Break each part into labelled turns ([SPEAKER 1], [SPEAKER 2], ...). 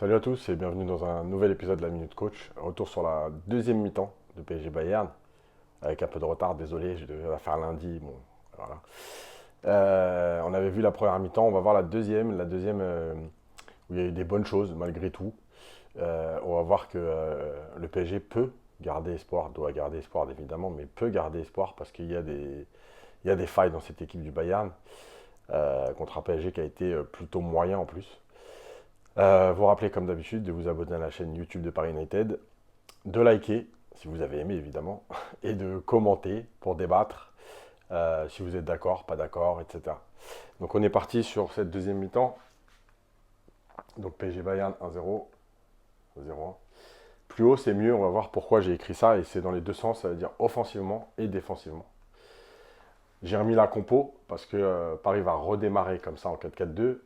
[SPEAKER 1] Salut à tous et bienvenue dans un nouvel épisode de la Minute Coach. Retour sur la deuxième mi-temps de PSG Bayern, avec un peu de retard, désolé, je devais la faire lundi. Bon, voilà. On avait vu la première mi-temps, on va voir la deuxième où il y a eu des bonnes choses malgré tout. On va voir que le PSG peut garder espoir, doit garder espoir évidemment, mais peut garder espoir parce qu'il y a des failles dans cette équipe du Bayern, contre un PSG qui a été plutôt moyen en plus. Vous rappelez comme d'habitude de vous abonner à la chaîne YouTube de Paris United, de liker si vous avez aimé évidemment, et de commenter pour débattre si vous êtes d'accord, pas d'accord, etc. Donc on est parti sur cette deuxième mi-temps. Donc PSG Bayern 1-0, 0-1. Plus haut c'est mieux, on va voir pourquoi j'ai écrit ça, et c'est dans les deux sens, ça veut dire offensivement et défensivement. J'ai remis la compo parce que Paris va redémarrer comme ça en 4-4-2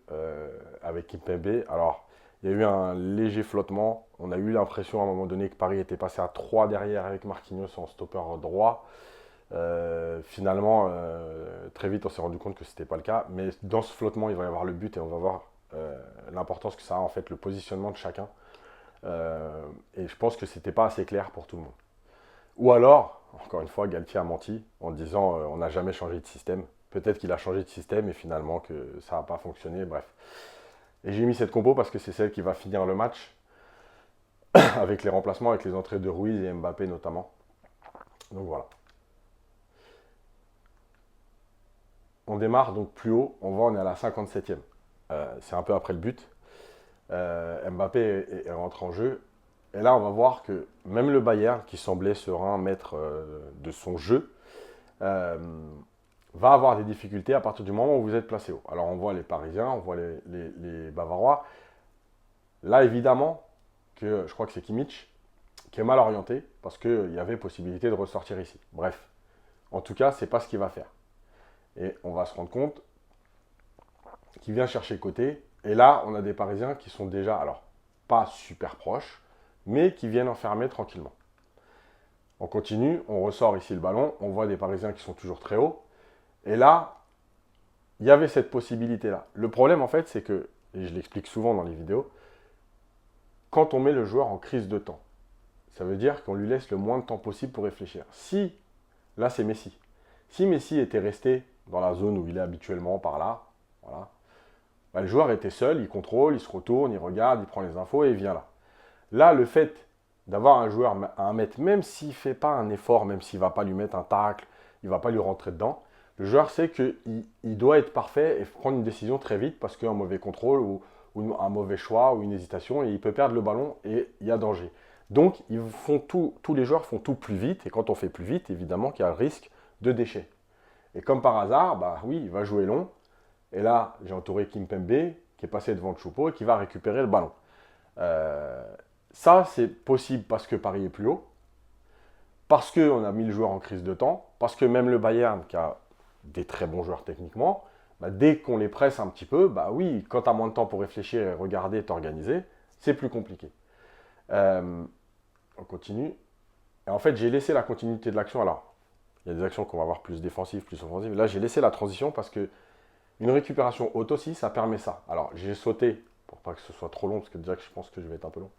[SPEAKER 1] avec Kimpembe. Alors, il y a eu un léger flottement. On a eu l'impression à un moment donné que Paris était passé à 3 derrière avec Marquinhos en stopper droit. Finalement, très vite, on s'est rendu compte que ce n'était pas le cas. Mais dans ce flottement, il va y avoir le but et on va voir l'importance que ça a, en fait, le positionnement de chacun. Et je pense que c'était pas assez clair pour tout le monde. Ou alors, encore une fois, Galtier a menti en disant on n'a jamais changé de système. Peut-être qu'il a changé de système et finalement que ça n'a pas fonctionné, bref. Et j'ai mis cette compo parce que c'est celle qui va finir le match, avec les remplacements, avec les entrées de Ruiz et Mbappé notamment. Donc voilà. On démarre donc plus haut, on est à la 57e. C'est un peu après le but. Mbappé est rentré en jeu. Et là, on va voir que même le Bayern, qui semblait serein, maître de son jeu, euh, va avoir des difficultés à partir du moment où vous êtes placé haut. Alors on voit les Parisiens, on voit les Bavarois. Là, évidemment, que je crois que c'est Kimmich qui est mal orienté parce qu'il y avait possibilité de ressortir ici. Bref, en tout cas, c'est pas ce qu'il va faire. Et on va se rendre compte qu'il vient chercher côté. Et là, on a des Parisiens qui sont déjà, alors, pas super proches, mais qui viennent enfermer tranquillement. On continue, on ressort ici le ballon, on voit des Parisiens qui sont toujours très hauts. Et là, il y avait cette possibilité-là. Le problème, en fait, c'est que, et je l'explique souvent dans les vidéos, quand on met le joueur en crise de temps, ça veut dire qu'on lui laisse le moins de temps possible pour réfléchir. Si, là c'est Messi, si Messi était resté dans la zone où il est habituellement, par là, voilà, bah, le joueur était seul, il contrôle, il se retourne, il regarde, il prend les infos et il vient là. Là, le fait d'avoir un joueur à 1 mètre, même s'il ne fait pas un effort, même s'il ne va pas lui mettre un tacle, il ne va pas lui rentrer dedans, le joueur sait qu'il doit être parfait et prendre une décision très vite parce qu'un mauvais contrôle ou un mauvais choix ou une hésitation, et il peut perdre le ballon et il y a danger. Donc, tous les joueurs font tout plus vite, et quand on fait plus vite, évidemment qu'il y a le risque de déchet. Et comme par hasard, bah oui, il va jouer long, et là, j'ai entouré Kimpembe, qui est passé devant Choupo et qui va récupérer le ballon. Euh, Ça, c'est possible parce que Paris est plus haut, parce qu'on a mis le joueur en crise de temps, parce que même le Bayern, qui a des très bons joueurs techniquement, bah, dès qu'on les presse un petit peu, bah oui, quand tu as moins de temps pour réfléchir et regarder, t'organiser, c'est plus compliqué. On continue. Et en fait, j'ai laissé la continuité de l'action. Alors, il y a des actions qu'on va voir plus défensives, plus offensives. Là, j'ai laissé la transition parce que une récupération haute aussi, ça permet ça. Alors, j'ai sauté, pour pas que ce soit trop long, parce que déjà que je pense que je vais être un peu long.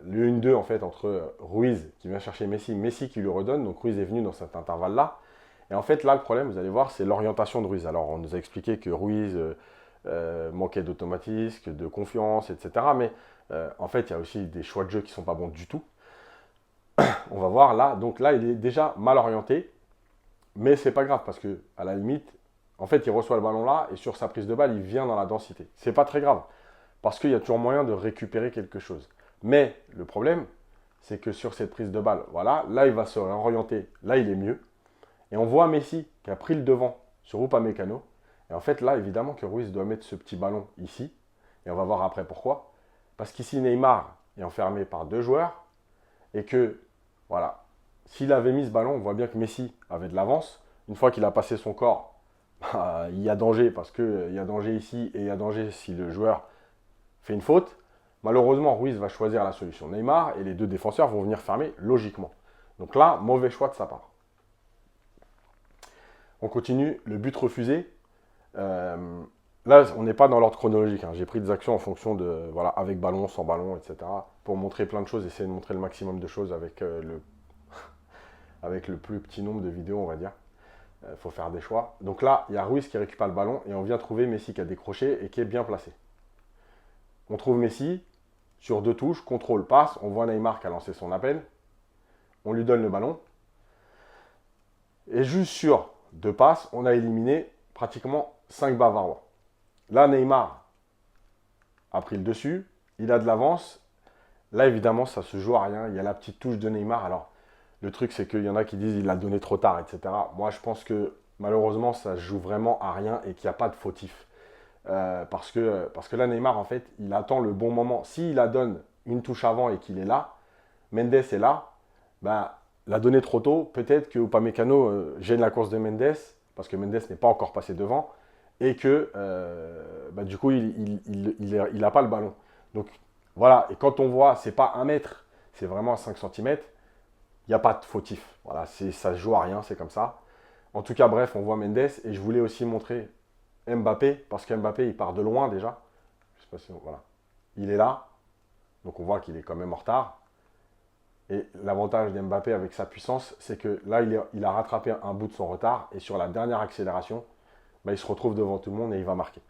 [SPEAKER 1] Le 1-2 en fait entre Ruiz qui vient chercher Messi, Messi qui lui redonne, donc Ruiz est venu dans cet intervalle-là. Et en fait, là, le problème, vous allez voir, c'est l'orientation de Ruiz. Alors, on nous a expliqué que Ruiz manquait d'automatisme, de confiance, etc. Mais en fait, il y a aussi des choix de jeu qui ne sont pas bons du tout. On va voir là. Donc là, il est déjà mal orienté. Mais c'est pas grave parce que, à la limite, en fait, il reçoit le ballon là et sur sa prise de balle, il vient dans la densité. C'est pas très grave parce qu'il y a toujours moyen de récupérer quelque chose. Mais le problème, c'est que sur cette prise de balle, voilà, là, il va se réorienter. Là, il est mieux. Et on voit Messi qui a pris le devant sur Upamecano. Et en fait, là, évidemment que Ruiz doit mettre ce petit ballon ici. Et on va voir après pourquoi. Parce qu'ici, Neymar est enfermé par deux joueurs. Et que, voilà, s'il avait mis ce ballon, on voit bien que Messi avait de l'avance. Une fois qu'il a passé son corps, bah, il y a danger parce qu'il y a danger ici et il y a danger si le joueur fait une faute. Malheureusement, Ruiz va choisir la solution Neymar et les deux défenseurs vont venir fermer logiquement. Donc là, mauvais choix de sa part. On continue, le but refusé. là, on n'est pas dans l'ordre chronologique, hein. J'ai pris des actions en fonction de, voilà, avec ballon, sans ballon, etc. Pour montrer plein de choses, essayer de montrer le maximum de choses avec, avec le plus petit nombre de vidéos, on va dire. Il faut faire des choix. Donc là, il y a Ruiz qui récupère le ballon et on vient trouver Messi qui a décroché et qui est bien placé. On trouve Messi sur 2 touches, contrôle, passe. On voit Neymar qui a lancé son appel. On lui donne le ballon. Et juste sur 2 passes, on a éliminé pratiquement 5 Bavarois. Là, Neymar a pris le dessus. Il a de l'avance. Là, évidemment, ça se joue à rien. Il y a la petite touche de Neymar. Alors, le truc, c'est qu'il y en a qui disent qu'il l'a donné trop tard, etc. Moi, je pense que malheureusement, ça se joue vraiment à rien et qu'il n'y a pas de fautif. Parce que là, Neymar, en fait, il attend le bon moment. S'il la donne une touche avant et qu'il est là, Mendes est là, bah, la donner trop tôt, peut-être que Upamecano gêne la course de Mendes, parce que Mendes n'est pas encore passé devant, et que bah, du coup, il n'a pas le ballon. Donc voilà, et quand on voit, c'est pas 1 mètre, c'est vraiment 5 cm, il n'y a pas de fautif. Voilà, ça se joue à rien, c'est comme ça. En tout cas, bref, on voit Mendes, et je voulais aussi montrer Mbappé, parce qu'Mbappé, il part de loin déjà. Je sais pas si voilà. Il est là, donc on voit qu'il est quand même en retard. Et l'avantage d'Mbappé avec sa puissance, c'est que là, il a rattrapé un bout de son retard, et sur la dernière accélération, bah, il se retrouve devant tout le monde et il va marquer.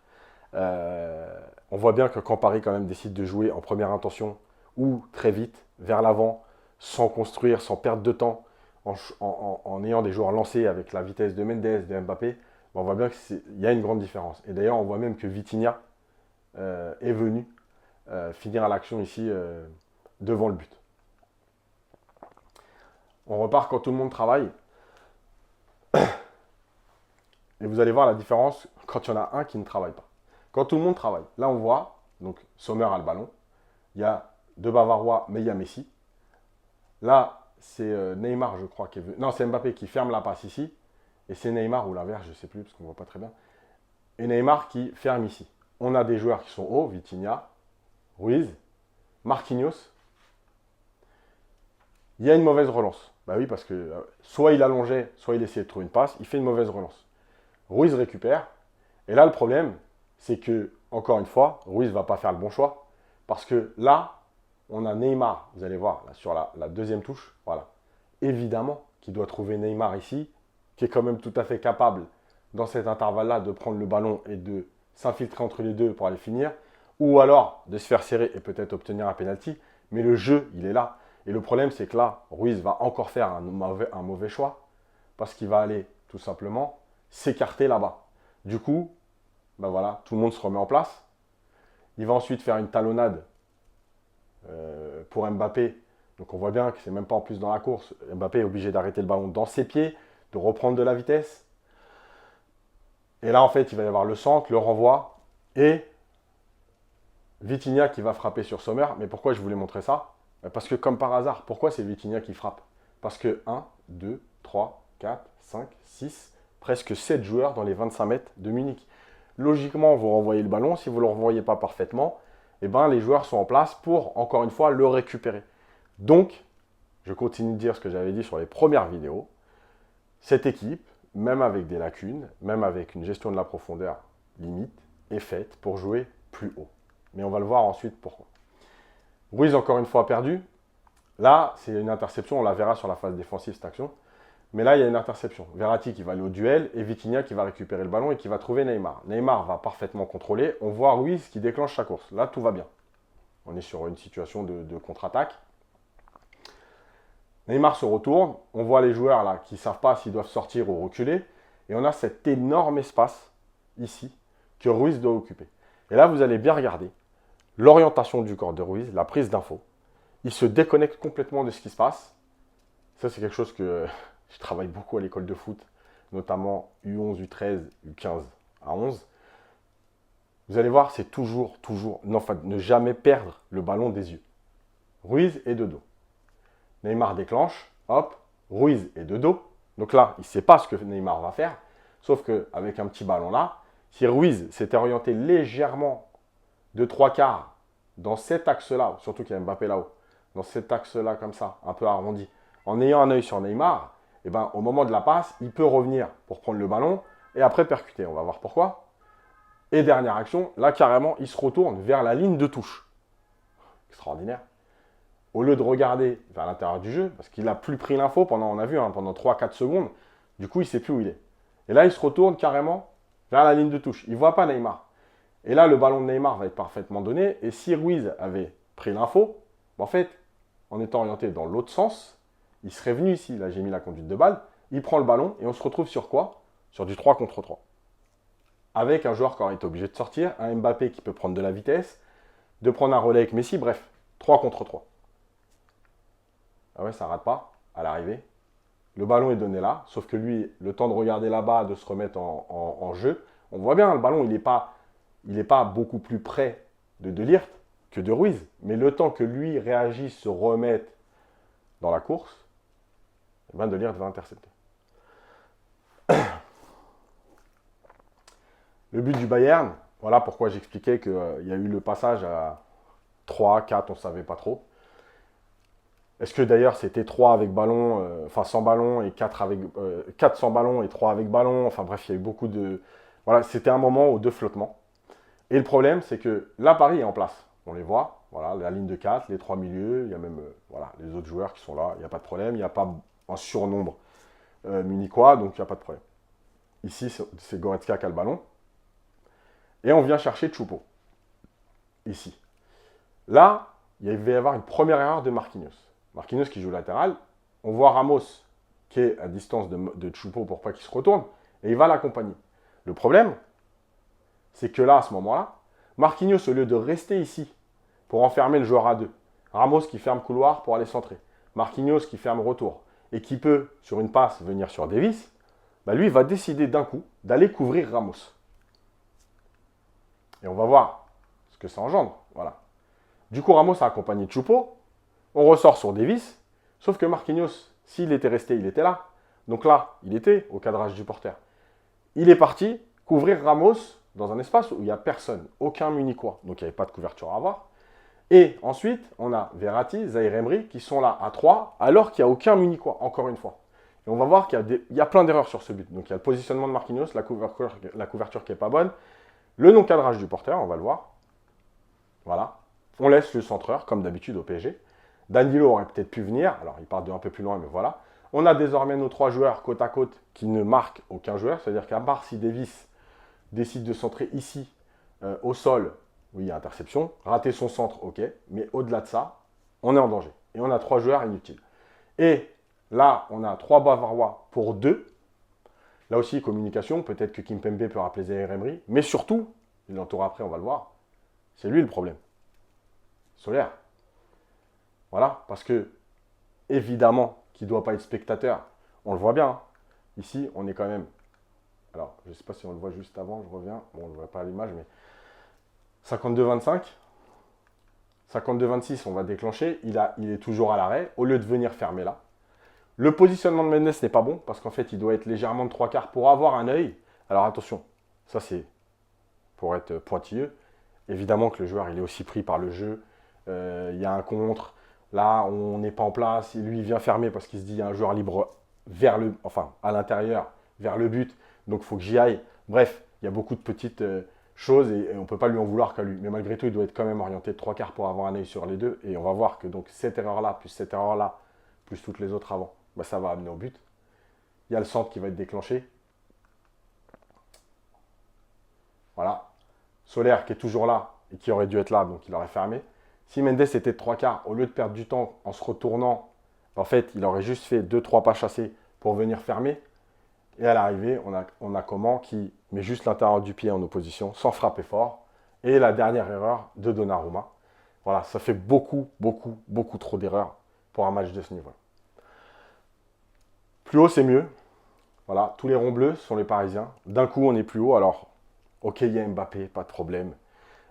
[SPEAKER 1] On voit bien que quand Paris quand même décide de jouer en première intention, ou très vite, vers l'avant, sans construire, sans perdre de temps, en ayant des joueurs lancés avec la vitesse de Mendes, de Mbappé, on voit bien qu'il y a une grande différence. Et d'ailleurs, on voit même que Vitinha est venu finir l'action ici devant le but. On repart quand tout le monde travaille. Et vous allez voir la différence quand il y en a un qui ne travaille pas. Quand tout le monde travaille, là on voit, donc Sommer a le ballon, il y a 2 Bavarois, mais il y a Messi. Là, c'est Neymar, je crois, qui est venu. Non, c'est Mbappé qui ferme la passe ici. Et c'est Neymar ou l'inverse, je ne sais plus, parce qu'on ne voit pas très bien. Et Neymar qui ferme ici. On a des joueurs qui sont hauts, Vitinha, Ruiz, Marquinhos. Il y a une mauvaise relance. Bah oui, parce que soit il allongeait, soit il essayait de trouver une passe. Il fait une mauvaise relance. Ruiz récupère. Et là, le problème, c'est que, encore une fois, Ruiz ne va pas faire le bon choix. Parce que là, on a Neymar. Vous allez voir, là, sur la deuxième touche. Voilà. Évidemment qu'il doit trouver Neymar ici, qui est quand même tout à fait capable, dans cet intervalle-là, de prendre le ballon et de s'infiltrer entre les deux pour aller finir. Ou alors de se faire serrer et peut-être obtenir un penalty. Mais le jeu, il est là. Et le problème, c'est que là, Ruiz va encore faire un mauvais choix. Parce qu'il va aller, tout simplement, s'écarter là-bas. Du coup, ben voilà, tout le monde se remet en place. Il va ensuite faire une talonnade pour Mbappé. Donc on voit bien que c'est même pas en plus dans la course. Mbappé est obligé d'arrêter le ballon dans ses pieds, de reprendre de la vitesse. Et là, en fait, il va y avoir le centre, le renvoi et Vitinha qui va frapper sur Sommer. Mais pourquoi je voulais montrer ça? Parce que comme par hasard, pourquoi c'est Vitinha qui frappe? Parce que 1, 2, 3, 4, 5, 6, presque 7 joueurs dans les 25 mètres de Munich. Logiquement, vous renvoyez le ballon. Si vous ne le renvoyez pas parfaitement, eh ben, les joueurs sont en place pour, encore une fois, le récupérer. Donc, je continue de dire ce que j'avais dit sur les premières vidéos. Cette équipe, même avec des lacunes, même avec une gestion de la profondeur limite, est faite pour jouer plus haut. Mais on va le voir ensuite pourquoi. Ruiz, encore une fois, perdu. Là, c'est une interception. On la verra sur la phase défensive, cette action. Mais là, il y a une interception. Verratti qui va aller au duel et Vitinha qui va récupérer le ballon et qui va trouver Neymar. Neymar va parfaitement contrôler. On voit Ruiz qui déclenche sa course. Là, tout va bien. On est sur une situation de contre-attaque. Neymar se retourne. On voit les joueurs là qui ne savent pas s'ils doivent sortir ou reculer. Et on a cet énorme espace ici que Ruiz doit occuper. Et là, vous allez bien regarder l'orientation du corps de Ruiz, la prise d'info. Il se déconnecte complètement de ce qui se passe. Ça, c'est quelque chose que je travaille beaucoup à l'école de foot, notamment U11, U13, U15 à 11. Vous allez voir, c'est toujours, non, enfin, ne jamais perdre le ballon des yeux. Ruiz est de dos. Neymar déclenche, hop, Ruiz est de dos. Donc là, il ne sait pas ce que Neymar va faire, sauf qu'avec un petit ballon là, si Ruiz s'était orienté légèrement de 3/4 dans cet axe-là, surtout qu'il y a Mbappé là-haut, dans cet axe-là comme ça, un peu arrondi, en ayant un œil sur Neymar, et ben, au moment de la passe, il peut revenir pour prendre le ballon et après percuter. On va voir pourquoi. Et dernière action, là carrément, il se retourne vers la ligne de touche. Extraordinaire. Au lieu de regarder vers l'intérieur du jeu, parce qu'il n'a plus pris l'info pendant, on a vu, pendant 3-4 secondes, du coup, il ne sait plus où il est. Et là, il se retourne carrément vers la ligne de touche. Il ne voit pas Neymar. Et là, le ballon de Neymar va être parfaitement donné. Et si Ruiz avait pris l'info, en fait, en étant orienté dans l'autre sens, il serait venu ici. Là, j'ai mis la conduite de balle. Il prend le ballon et on se retrouve sur quoi? Sur du 3 contre 3. Avec un joueur qui aurait été obligé de sortir, un Mbappé qui peut prendre de la vitesse, de prendre un relais avec Messi, bref, 3 contre 3. Ah ouais, ça ne rate pas à l'arrivée. Le ballon est donné là, sauf que lui, le temps de regarder là-bas, de se remettre en jeu, on voit bien, le ballon, il n'est pas beaucoup plus près de De Ligt que de Ruiz. Mais le temps que lui réagisse, se remette dans la course, De Ligt va intercepter. Le but du Bayern, voilà pourquoi j'expliquais qu'il y a eu le passage à 3, 4, on ne savait pas trop. Est-ce que d'ailleurs c'était 3 avec ballon, enfin sans ballon, et 4 sans ballon et 3 avec ballon, enfin bref, il y a eu beaucoup de... Voilà, c'était un moment aux deux flottements. Et le problème, c'est que là, Paris est en place. On les voit, voilà, la ligne de 4, les 3 milieux, il y a même voilà, les autres joueurs qui sont là, il n'y a pas de problème, il n'y a pas un surnombre munichois, donc il n'y a pas de problème. Ici, c'est Goretzka qui a le ballon. Et on vient chercher Choupo. Ici. Là, il va y avoir une première erreur de Marquinhos. Marquinhos qui joue latéral. On voit Ramos qui est à distance de Choupo pour pas qu'il se retourne. Et il va l'accompagner. Le problème, c'est que là, à ce moment-là, Marquinhos, au lieu de rester ici pour enfermer le joueur à deux, Ramos qui ferme couloir pour aller centrer, Marquinhos qui ferme retour, et qui peut, sur une passe, venir sur Davis, bah lui, va décider d'un coup d'aller couvrir Ramos. Et on va voir ce que ça engendre. Voilà. Du coup, Ramos a accompagné Choupo. On ressort sur Davis. Sauf que Marquinhos, s'il était resté, il était là. Donc là, il était au cadrage du porteur. Il est parti couvrir Ramos dans un espace où il n'y a personne, aucun munichois. Donc il n'y avait pas de couverture à avoir. Et ensuite, on a Verratti, Zaïre Emery qui sont là à 3, alors qu'il n'y a aucun munichois, encore une fois. Et on va voir qu'il y a plein d'erreurs sur ce but. Donc il y a le positionnement de Marquinhos, la couverture qui n'est pas bonne. Le non-cadrage du porteur, on va le voir. Voilà. On laisse le centreur, comme d'habitude au PSG. Danilo aurait peut-être pu venir. Alors, il part de un peu plus loin, mais voilà. On a désormais nos 3 joueurs côte à côte qui ne marquent aucun joueur. C'est-à-dire qu'à part si Davis décide de centrer ici, au sol, oui, il y a interception. Rater son centre, ok. Mais au-delà de ça, on est en danger. Et on a 3 joueurs inutiles. Et là, on a 3 Bavarois pour 2. Là aussi, communication, peut-être que Kimpembe peut rappeler Zaïre Emery, mais surtout, il l'entoure après, on va le voir, c'est lui le problème. Solaire. Voilà, parce que, évidemment, qu'il ne doit pas être spectateur, on le voit bien. Hein. Ici, on est quand même, alors, je ne sais pas si on le voit juste avant, je reviens, bon, on ne le voit pas à l'image, mais 52-25, 52-26, on va déclencher, il est toujours à l'arrêt, au lieu de venir fermer là. Le positionnement de Mendes n'est pas bon parce qu'en fait, il doit être légèrement de 3 quarts pour avoir un œil. Alors attention, ça c'est pour être pointilleux. Évidemment que le joueur, il est aussi pris par le jeu. Il y a un contre. Là, on n'est pas en place. Et lui, il vient fermer parce qu'il se dit il y a un joueur libre à l'intérieur, vers le but. Donc, il faut que j'y aille. Bref, il y a beaucoup de petites choses et on ne peut pas lui en vouloir qu'à lui. Mais malgré tout, il doit être quand même orienté de 3 quarts pour avoir un œil sur les deux. Et on va voir que donc cette erreur-là, plus cette erreur-là, plus toutes les autres avant, bah, ça va amener au but. Il y a le centre qui va être déclenché. Voilà. Solaire qui est toujours là et qui aurait dû être là, donc il aurait fermé. Si Mendes était de 3 quarts, au lieu de perdre du temps en se retournant, en fait, il aurait juste fait 2-3 pas chassés pour venir fermer. Et à l'arrivée, on a Coman qui met juste l'intérieur du pied en opposition, sans frapper fort. Et la dernière erreur de Donnarumma. Voilà, ça fait beaucoup, beaucoup, beaucoup trop d'erreurs pour un match de ce niveau. Plus haut, c'est mieux. Voilà, tous les ronds bleus sont les Parisiens. D'un coup, on est plus haut. Alors, ok, il y a Mbappé, pas de problème.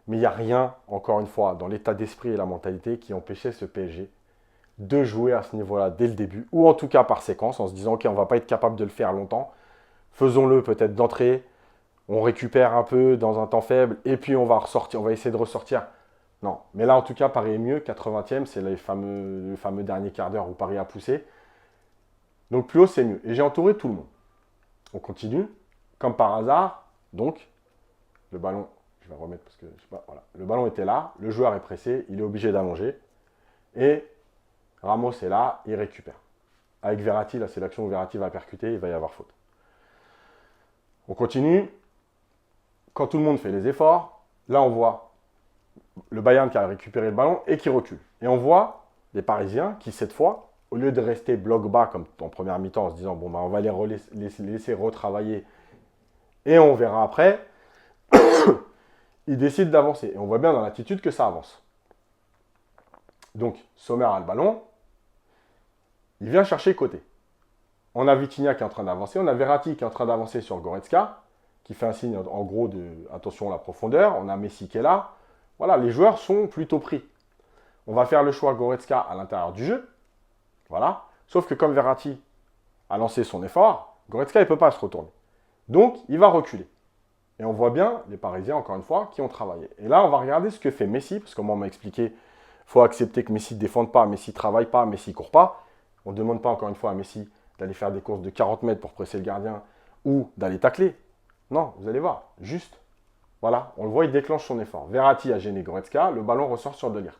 [SPEAKER 1] Mais il n'y a rien, encore une fois, dans l'état d'esprit et la mentalité qui empêchait ce PSG de jouer à ce niveau-là dès le début. Ou en tout cas par séquence, en se disant, ok, on ne va pas être capable de le faire longtemps. Faisons-le peut-être d'entrée. On récupère un peu dans un temps faible. Et puis, on va ressortir. On va essayer de ressortir. Non, mais là, en tout cas, Paris est mieux. 80e, c'est le fameux dernier quart d'heure où Paris a poussé. Donc, plus haut, c'est mieux. Et j'ai entouré tout le monde. On continue. Comme par hasard, donc, Le ballon, je vais remettre parce que, je sais pas, voilà. Le ballon était là, le joueur est pressé, il est obligé d'allonger. Et Ramos est là, il récupère. Avec Verratti, là, c'est l'action où Verratti va percuter, il va y avoir faute. On continue. Quand tout le monde fait les efforts, là, on voit le Bayern qui a récupéré le ballon et qui recule. Et on voit les Parisiens qui, cette fois, au lieu de rester bloc bas comme en première mi-temps en se disant, bon, bah, on va les laisser retravailler et on verra après, ils décident d'avancer. Et on voit bien dans l'attitude que ça avance. Donc, Sommer a le ballon, il vient chercher côté. On a Vitinha qui est en train d'avancer, on a Verratti qui est en train d'avancer sur Goretzka, qui fait un signe en gros de attention à la profondeur, on a Messi qui est là. Voilà, les joueurs sont plutôt pris. On va faire le choix Goretzka à l'intérieur du jeu. Voilà. Sauf que comme Verratti a lancé son effort, Goretzka ne peut pas se retourner. Donc, il va reculer. Et on voit bien les Parisiens, encore une fois, qui ont travaillé. Et là, on va regarder ce que fait Messi, parce que moi, on m'a expliqué, il faut accepter que Messi ne défende pas, Messi ne travaille pas, Messi ne court pas. On ne demande pas, encore une fois, à Messi d'aller faire des courses de 40 mètres pour presser le gardien ou d'aller tacler. Non, vous allez voir, juste, voilà, on le voit, il déclenche son effort. Verratti a gêné Goretzka, le ballon ressort sur De Ligt.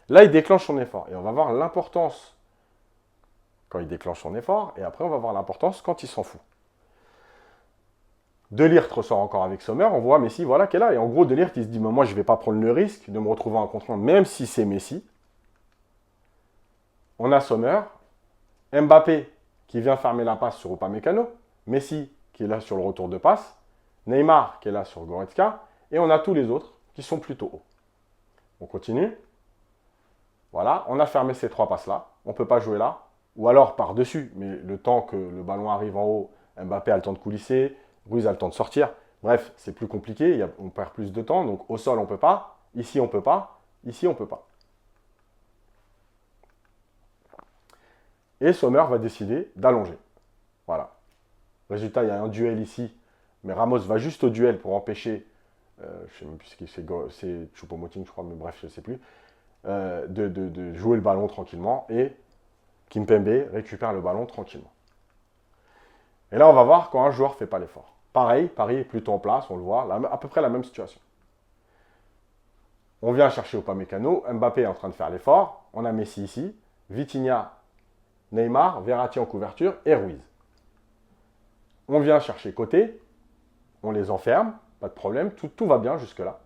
[SPEAKER 1] Là, il déclenche son effort. Et on va voir l'importance quand il déclenche son effort, et après, on va voir l'importance quand il s'en fout. De Ligt ressort encore avec Sommer, on voit Messi, voilà, qui est là. Et en gros, De Ligt, il se dit, moi, je ne vais pas prendre le risque de me retrouver en contre-1, même si c'est Messi. On a Sommer, Mbappé qui vient fermer la passe sur Upamecano, Messi qui est là sur le retour de passe, Neymar qui est là sur Goretzka, et on a tous les autres qui sont plutôt hauts. On continue. Voilà, on a fermé ces trois passes-là. On ne peut pas jouer là. Ou alors par-dessus, mais le temps que le ballon arrive en haut, Mbappé a le temps de coulisser, Ruiz a le temps de sortir. Bref, c'est plus compliqué, on perd plus de temps. Donc au sol, on ne peut pas. Ici, on ne peut pas. Ici, on ne peut pas. Et Sommer va décider d'allonger. Voilà. Résultat, il y a un duel ici. Mais Ramos va juste au duel pour empêcher, je ne sais même plus ce qui c'est Choupo-Moting, je crois, mais bref, je ne sais plus, de jouer le ballon tranquillement. Et Kimpembe récupère le ballon tranquillement. Et là, on va voir quand un joueur ne fait pas l'effort. Pareil, Paris est plutôt en place, on le voit, à peu près la même situation. On vient chercher Upamecano, Mbappé est en train de faire l'effort, on a Messi ici, Vitinha, Neymar, Verratti en couverture et Ruiz. On vient chercher côté, on les enferme, pas de problème, tout va bien jusque-là.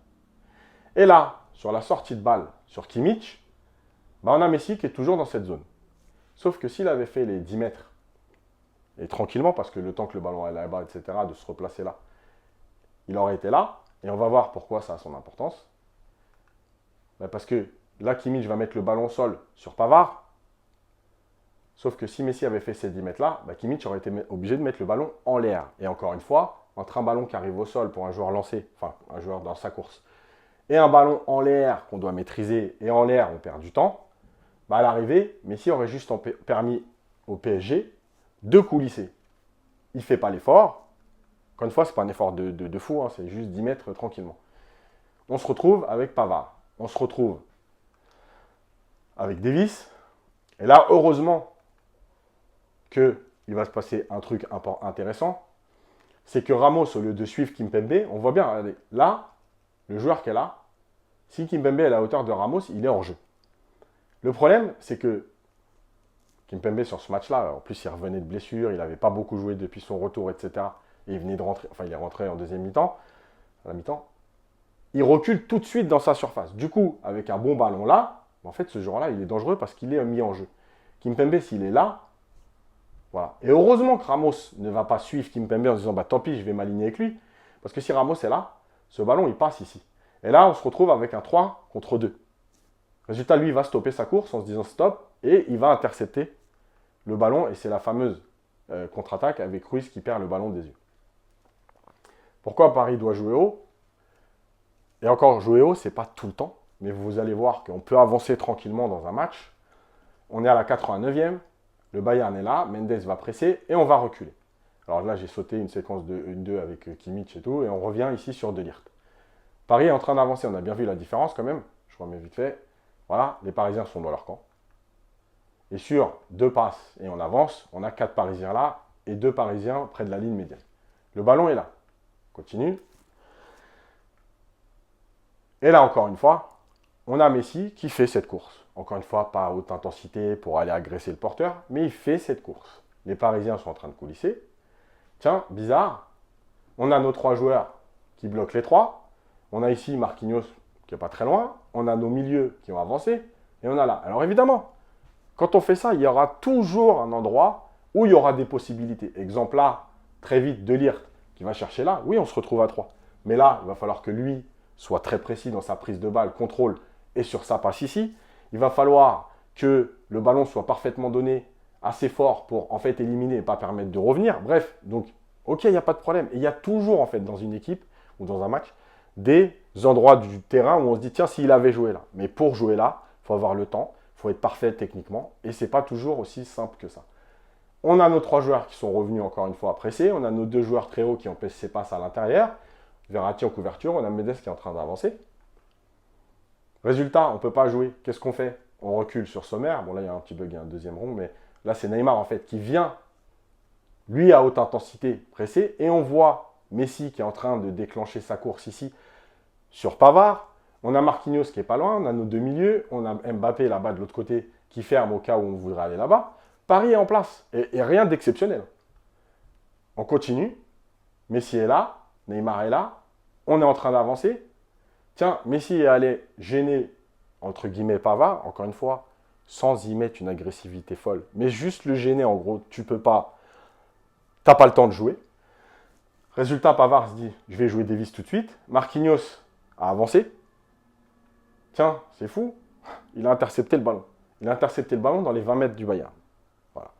[SPEAKER 1] Et là, sur la sortie de balle sur Kimmich, on a Messi qui est toujours dans cette zone. Sauf que s'il avait fait les 10 mètres, et tranquillement, parce que le temps que le ballon est là-bas, etc., de se replacer là, il aurait été là, et on va voir pourquoi ça a son importance. Parce que là, Kimmich va mettre le ballon au sol sur Pavard, sauf que si Messi avait fait ces 10 mètres-là, Kimmich aurait été obligé de mettre le ballon en l'air. Et encore une fois, entre un ballon qui arrive au sol pour un joueur lancé, enfin un joueur dans sa course, et un ballon en l'air qu'on doit maîtriser, et en l'air on perd du temps, à l'arrivée, Messi aurait juste permis au PSG de coulisser. Il ne fait pas l'effort. Encore une fois, ce n'est pas un effort de fou, hein, c'est juste 10 mètres tranquillement. On se retrouve avec Pavard. On se retrouve avec Davis. Et là, heureusement qu'il va se passer un truc intéressant. C'est que Ramos, au lieu de suivre Kimpembe, on voit bien, regardez, là, le joueur qui est là, si Kimpembe est à la hauteur de Ramos, il est hors jeu. Le problème, c'est que Kimpembe, sur ce match-là, en plus, il revenait de blessure, il n'avait pas beaucoup joué depuis son retour, etc. Et il venait de rentrer, enfin, il est rentré en deuxième mi-temps, à la mi-temps. Il recule tout de suite dans sa surface. Du coup, avec un bon ballon là, en fait, ce joueur-là, il est dangereux parce qu'il est mis en jeu. Kimpembe, s'il est là, voilà. Et heureusement que Ramos ne va pas suivre Kimpembe en disant, tant pis, je vais m'aligner avec lui. Parce que si Ramos est là, ce ballon, il passe ici. Et là, on se retrouve avec un 3 contre 2. Résultat, lui, il va stopper sa course en se disant stop et il va intercepter le ballon. Et c'est la fameuse contre-attaque avec Ruiz qui perd le ballon des yeux. Pourquoi Paris doit jouer haut? Et encore, jouer haut, ce n'est pas tout le temps. Mais vous allez voir qu'on peut avancer tranquillement dans un match. On est à la 89e. Le Bayern est là. Mendes va presser et on va reculer. Alors là, j'ai sauté une séquence de 1-2 avec Kimmich et tout. Et on revient ici sur De Ligt. Paris est en train d'avancer. On a bien vu la différence quand même. Je remets vite fait. Voilà, les Parisiens sont dans leur camp. Et sur 2 passes et on avance, on a 4 Parisiens là et 2 Parisiens près de la ligne médiane. Le ballon est là. Continue. Et là, encore une fois, on a Messi qui fait cette course. Encore une fois, pas à haute intensité pour aller agresser le porteur, mais il fait cette course. Les Parisiens sont en train de coulisser. Tiens, bizarre, on a nos 3 joueurs qui bloquent les 3. On a ici Marquinhos qui n'est pas très loin. On a nos milieux qui ont avancé. Et on a là. Alors évidemment, quand on fait ça, il y aura toujours un endroit où il y aura des possibilités. Exemple là, très vite, De Ligt qui va chercher là. Oui, on se retrouve à 3. Mais là, il va falloir que lui soit très précis dans sa prise de balle, contrôle et sur sa passe ici. Il va falloir que le ballon soit parfaitement donné assez fort pour en fait éliminer et pas permettre de revenir. Bref, donc ok, il n'y a pas de problème. Et il y a toujours en fait dans une équipe ou dans un match des endroits du terrain où on se dit tiens, s'il avait joué là. Mais pour jouer là, il faut avoir le temps, il faut être parfait techniquement et c'est pas toujours aussi simple que ça. On a nos 3 joueurs qui sont revenus encore une fois à presser. On a nos 2 joueurs très hauts qui empêchent ses passes à l'intérieur. Verratti en couverture. On a Mendes qui est en train d'avancer. Résultat, on ne peut pas jouer. Qu'est-ce qu'on fait? On recule sur Sommer. Bon, là, il y a un petit bug, il y a un deuxième rond. Mais là, c'est Neymar, en fait, qui vient, lui, à haute intensité, presser. Et on voit Messi qui est en train de déclencher sa course ici sur Pavard. On a Marquinhos qui est pas loin. On a nos 2 milieux. On a Mbappé là-bas de l'autre côté qui ferme au cas où on voudrait aller là-bas. Paris est en place. Et rien d'exceptionnel. On continue. Messi est là. Neymar est là. On est en train d'avancer. Tiens, Messi est allé gêner, entre guillemets, Pavard, encore une fois, sans y mettre une agressivité folle. Mais juste le gêner, en gros, tu peux pas, t'as pas le temps de jouer. Résultat, Pavard se dit, je vais jouer Davis tout de suite. Marquinhos a avancé. Tiens, c'est fou, il a intercepté le ballon. Il a intercepté le ballon dans les 20 mètres du Bayern. Voilà.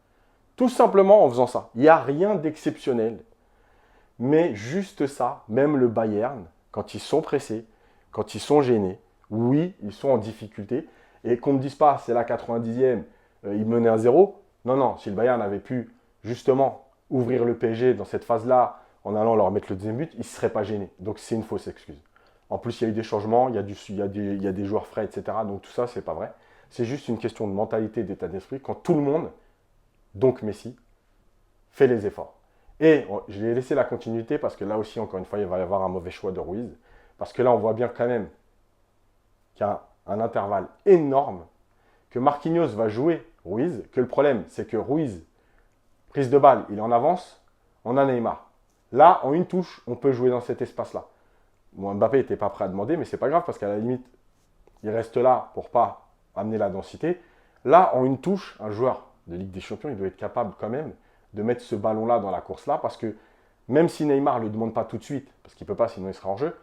[SPEAKER 1] Tout simplement en faisant ça. Il n'y a rien d'exceptionnel. Mais juste ça, même le Bayern, quand ils sont pressés, quand ils sont gênés, oui, ils sont en difficulté. Et qu'on ne me dise pas, c'est la 90e, ils menaient 1-0. Non, non, si le Bayern avait pu justement ouvrir le PSG dans cette phase-là, en allant leur mettre le deuxième but, ils ne seraient pas gênés. Donc c'est une fausse excuse. En plus, il y a eu des changements, il y a des joueurs frais, etc. Donc tout ça, c'est pas vrai. C'est juste une question de mentalité, d'état d'esprit, quand tout le monde, donc Messi, fait les efforts. Et je vais laisser la continuité parce que là aussi, encore une fois, il va y avoir un mauvais choix de Ruiz. Parce que là, on voit bien quand même qu'il y a un intervalle énorme, que Marquinhos va jouer Ruiz, que le problème, c'est que Ruiz, prise de balle, il est en avance, on a Neymar. Là, en une touche, on peut jouer dans cet espace-là. Bon, Mbappé n'était pas prêt à demander, mais c'est pas grave parce qu'à la limite, il reste là pour pas amener la densité. Là, en une touche, un joueur de Ligue des Champions, il doit être capable quand même de mettre ce ballon-là dans la course-là parce que même si Neymar ne le demande pas tout de suite, parce qu'il ne peut pas, sinon il sera en jeu,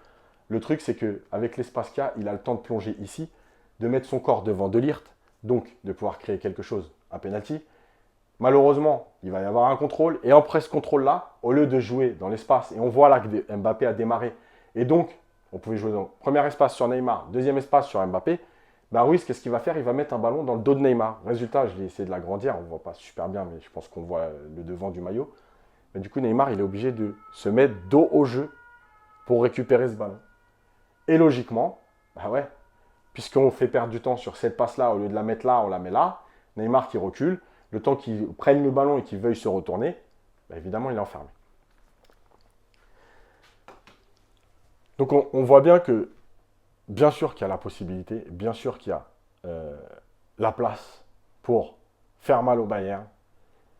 [SPEAKER 1] le truc, c'est qu'avec l'espace qu'il y a, il a le temps de plonger ici, de mettre son corps devant De Ligt, donc de pouvoir créer quelque chose, un penalty. Malheureusement, il va y avoir un contrôle. Et après ce contrôle-là, au lieu de jouer dans l'espace, et on voit là que Mbappé a démarré, et donc, on pouvait jouer dans le premier espace sur Neymar, deuxième espace sur Mbappé, bah Ruiz, qu'est-ce qu'il va faire? Il va mettre un ballon dans le dos de Neymar. Résultat, je vais essayer de l'agrandir, on ne voit pas super bien, mais je pense qu'on voit le devant du maillot. Mais du coup, Neymar, il est obligé de se mettre dos au jeu pour récupérer ce ballon. Et logiquement, bah ouais, puisqu'on fait perdre du temps sur cette passe-là, au lieu de la mettre là, on la met là. Neymar qui recule, le temps qu'il prenne le ballon et qu'il veuille se retourner, bah évidemment, il est enfermé. Donc on voit bien que, bien sûr qu'il y a la possibilité, bien sûr qu'il y a la place pour faire mal au Bayern,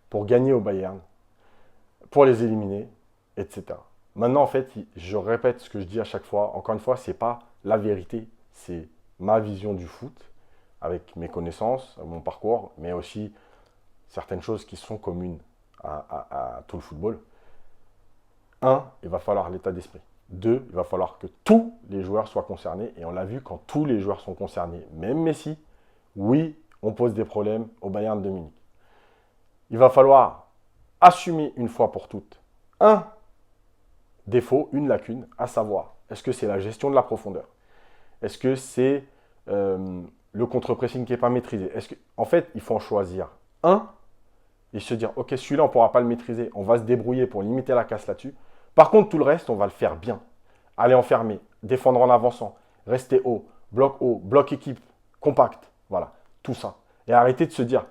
[SPEAKER 1] pour gagner au Bayern, pour les éliminer, etc. Maintenant, en fait, je répète ce que je dis à chaque fois. Encore une fois, ce n'est pas la vérité. C'est ma vision du foot, avec mes connaissances, mon parcours, mais aussi certaines choses qui sont communes à tout le football. 1, il va falloir l'état d'esprit. 2, il va falloir que tous les joueurs soient concernés. Et on l'a vu, quand tous les joueurs sont concernés, même Messi, oui, on pose des problèmes au Bayern de Munich. Il va falloir assumer une fois pour toutes un défaut, une lacune, à savoir, est-ce que c'est la gestion de la profondeur? Est-ce que c'est le contre-pressing qui n'est pas maîtrisé? En fait, il faut en choisir un et se dire, ok, celui-là, on ne pourra pas le maîtriser, on va se débrouiller pour limiter la casse là-dessus. Par contre, tout le reste, on va le faire bien. Aller enfermer, défendre en avançant, rester haut, bloc équipe, compact, voilà, tout ça. Et arrêter de se dire,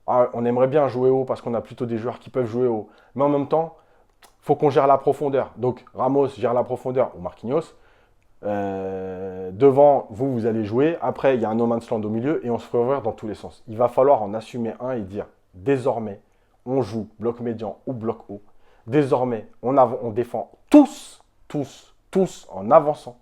[SPEAKER 1] ah, on aimerait bien jouer haut parce qu'on a plutôt des joueurs qui peuvent jouer haut. Mais en même temps, il faut qu'on gère la profondeur. Donc, Ramos gère la profondeur ou Marquinhos. Devant, vous allez jouer. Après, il y a un no man's land au milieu et on se fait ouvrir dans tous les sens. Il va falloir en assumer un et dire, désormais, on joue bloc médian ou bloc haut. Désormais, on défend tous en avançant.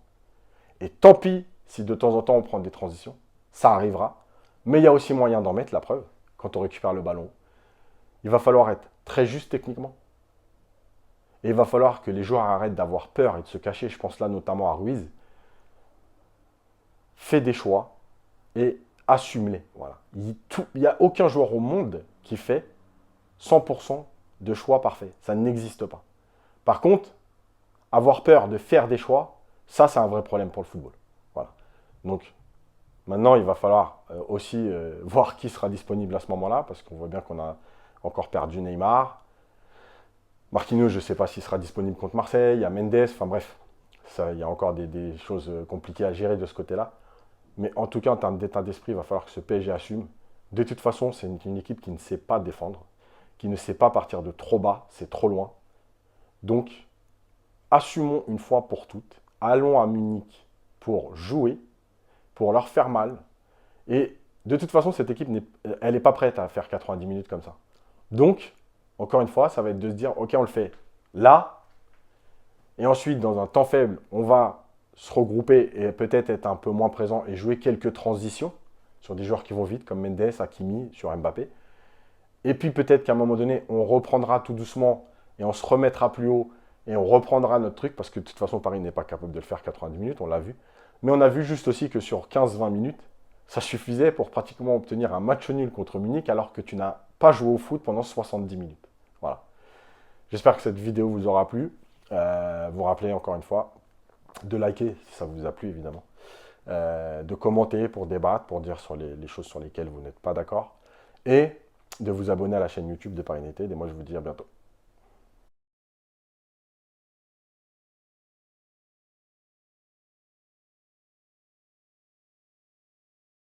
[SPEAKER 1] Et tant pis si de temps en temps on prend des transitions. Ça arrivera. Mais il y a aussi moyen d'en mettre, la preuve, quand on récupère le ballon. Il va falloir être très juste techniquement. Et il va falloir que les joueurs arrêtent d'avoir peur et de se cacher. Je pense là notamment à Ruiz. Fais des choix et assume-les. Voilà. Il n'y a aucun joueur au monde qui fait 100% de choix parfaits. Ça n'existe pas. Par contre, avoir peur de faire des choix, ça, c'est un vrai problème pour le football. Voilà. Donc, maintenant, il va falloir aussi voir qui sera disponible à ce moment-là, parce qu'on voit bien qu'on a encore perdu Neymar. Marquinhos, je ne sais pas s'il sera disponible contre Marseille. Il y a Mendes, enfin bref, il y a encore des choses compliquées à gérer de ce côté-là. Mais en tout cas, en termes d'état d'esprit, il va falloir que ce PSG assume. De toute façon, c'est une équipe qui ne sait pas défendre, qui ne sait pas partir de trop bas, c'est trop loin. Donc, assumons une fois pour toutes. Allons à Munich pour jouer, pour leur faire mal. Et de toute façon, cette équipe, elle n'est pas prête à faire 90 minutes comme ça. Donc, encore une fois, ça va être de se dire, ok, on le fait là. Et ensuite, dans un temps faible, on va se regrouper et peut-être être un peu moins présent et jouer quelques transitions sur des joueurs qui vont vite, comme Mendes, Hakimi, sur Mbappé. Et puis peut-être qu'à un moment donné, on reprendra tout doucement et on se remettra plus haut et on reprendra notre truc, parce que de toute façon, Paris n'est pas capable de le faire 90 minutes, on l'a vu. Mais on a vu juste aussi que sur 15-20 minutes, ça suffisait pour pratiquement obtenir un match nul contre Munich, alors que tu n'as pas joué au foot pendant 70 minutes. Voilà. J'espère que cette vidéo vous aura plu. Vous rappelez encore une fois de liker si ça vous a plu, évidemment. De commenter pour débattre, pour dire sur les choses sur lesquelles vous n'êtes pas d'accord. Et de vous abonner à la chaîne YouTube de Paris United. Et moi, je vous dis à bientôt.